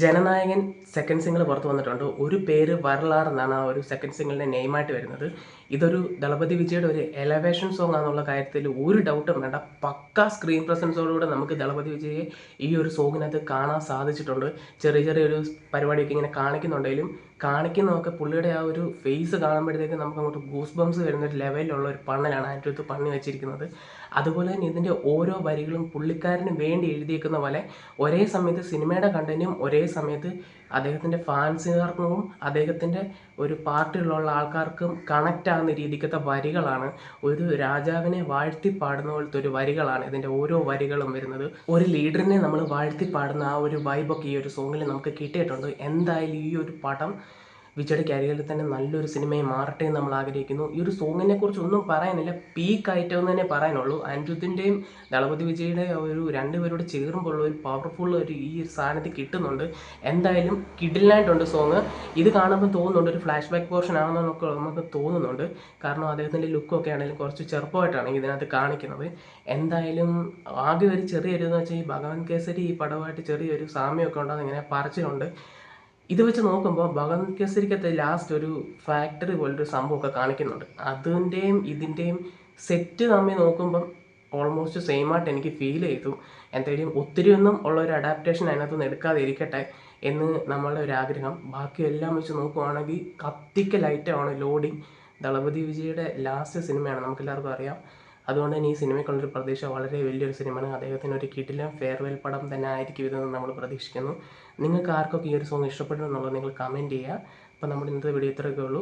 Jananayakan second single പുറത്ത് വന്നിട്ടുണ്ട്. ഒരു പേര് വരലാർ എന്നാണ് ആ ഒരു സെക്കൻഡ് സിംഗിളിൻ്റെ നെയിമായിട്ട് വരുന്നത്. ഇതൊരു ദളപതി വിജയുടെ ഒരു എലവേഷൻ സോങ് ആണെന്നുള്ള കാര്യത്തിൽ ഒരു ഡൗട്ടും വേണ്ട. പക്ക സ്ക്രീൻ പ്രസൻസോടുകൂടെ നമുക്ക് ദളപതി വിജയെ ഈ ഒരു സോങ്ങിനകത്ത് കാണാൻ സാധിച്ചിട്ടുണ്ട്. ചെറിയൊരു പരിപാടിയൊക്കെ ഇങ്ങനെ കാണിക്കുന്നുണ്ടെങ്കിലും കാണിക്കുന്നതൊക്കെ പുള്ളിയുടെ ആ ഒരു ഫേസ് കാണുമ്പോഴത്തേക്ക് നമുക്ക് അങ്ങോട്ട് ഗൂസ് ബംസ് വരുന്ന ഒരു ലെവലിലുള്ള ഒരു പണ്ണലാണ് അതിൻ്റെ അടുത്ത് പണി വെച്ചിരിക്കുന്നത്. അതുപോലെ തന്നെ ഇതിൻ്റെ ഓരോ വരികളും പുള്ളിക്കാരന് വേണ്ടി എഴുതിയേക്കുന്ന പോലെ ഒരേ സമയത്ത് സിനിമയുടെ കണ്ടന്റും ഒരേ സമയത്ത് അദ്ദേഹത്തിൻ്റെ ഫാൻസുകാർക്കും അദ്ദേഹത്തിൻ്റെ ഒരു പാർട്ടിയിലുള്ള ആൾക്കാർക്കും കണക്റ്റ് ആകുന്ന രീതിക്കത്തെ വരികളാണ്. ഒരു രാജാവിനെ വാഴ്ത്തി പാടുന്ന പോലത്തെ ഒരു വരികളാണ് ഇതിൻ്റെ ഓരോ വരികളും വരുന്നത്. ഒരു ലീഡറിനെ നമ്മൾ വാഴ്ത്തി പാടുന്ന ആ ഒരു വൈബൊക്കെ ഈ ഒരു സോങ്ങിൽ നമുക്ക് കിട്ടിയിട്ടുണ്ട്. എന്തായാലും ഈ ഒരു പടം വിജയുടെ കരിയറിൽ തന്നെ നല്ലൊരു സിനിമയെ മാറട്ടെ എന്ന് നമ്മൾ ആഗ്രഹിക്കുന്നു. ഈ ഒരു സോങ്ങിനെ കുറിച്ച് ഒന്നും പറയാനില്ല, പീക്ക് ഐറ്റം എന്ന് തന്നെ പറയാനുള്ളൂ. അനിരുദ്ധിൻ്റെയും ദളപതി വിജയുടെ ഒരു രണ്ടുപേരോട് ചേർന്നുള്ള ഒരു പവർഫുൾ ഒരു ഈ സാധനത്തിൽ കിട്ടുന്നുണ്ട്. എന്തായാലും കിഡിലായിട്ടുണ്ട് സോങ്. ഇത് കാണുമ്പോൾ തോന്നുന്നുണ്ട് ഒരു ഫ്ലാഷ് ബാക്ക് പോർഷൻ ആണെന്നൊക്കെ നമുക്ക് തോന്നുന്നുണ്ട്. കാരണം അദ്ദേഹത്തിൻ്റെ ലുക്കൊക്കെ ആണെങ്കിലും കുറച്ച് ചെറുപ്പമായിട്ടാണ് ഇതിനകത്ത് കാണിക്കുന്നത്. എന്തായാലും ആകെ ഒരു ചെറിയൊരു വെച്ചാൽ ഈ ഭഗവാൻ കേസരി ഈ പടമായിട്ട് ചെറിയൊരു സാമ്യമൊക്കെ ഉണ്ടെന്ന് ഇങ്ങനെ പറച്ചിലുണ്ട്. ഇത് വെച്ച് നോക്കുമ്പോൾ ഭഗവൻ കേസരിക്കകത്ത് ലാസ്റ്റ് ഒരു ഫാക്ടറി പോലൊരു സംഭവമൊക്കെ കാണിക്കുന്നുണ്ട്. അതിൻ്റെയും ഇതിൻ്റെയും സെറ്റ് തമ്മിൽ നോക്കുമ്പം ഓൾമോസ്റ്റ് സെയിം ആയിട്ട് എനിക്ക് ഫീൽ ചെയ്തു. എന്തായാലും ഒത്തിരിയൊന്നും ഉള്ള ഒരു അഡാപ്റ്റേഷൻ അതിനകത്തുനിന്ന് എടുക്കാതെ ഇരിക്കട്ടെ എന്ന് നമ്മളുടെ ഒരു ആഗ്രഹം. ബാക്കി എല്ലാം വെച്ച് നോക്കുവാണെങ്കിൽ കത്തിക്കൽ ഐറ്റമാണ് ലോഡിങ്. ദളപതി വിജയുടെ ലാസ്റ്റ് സിനിമയാണ്, നമുക്കെല്ലാവർക്കും അറിയാം. അതുകൊണ്ട് തന്നെ ഈ സിനിമയ്ക്കുള്ളൊരു പ്രതീക്ഷ വളരെ വലിയൊരു സിനിമയാണ്. അദ്ദേഹത്തിന് ഒരു കിടിലൻ ഫെയർവെൽ പടം തന്നെ ആയിരിക്കും ഇതെന്ന് നമ്മൾ പ്രതീക്ഷിക്കുന്നു. നിങ്ങൾക്ക് ആർക്കൊക്കെ ഈ ഒരു സോങ് ഇഷ്ടപ്പെടുന്നു എന്നുള്ളത് നിങ്ങൾ കമൻറ്റ് ചെയ്യുക. അപ്പോൾ നമ്മുടെ ഇന്നത്തെ വീഡിയോ ഇത്രയൊക്കെ ഉള്ളൂ.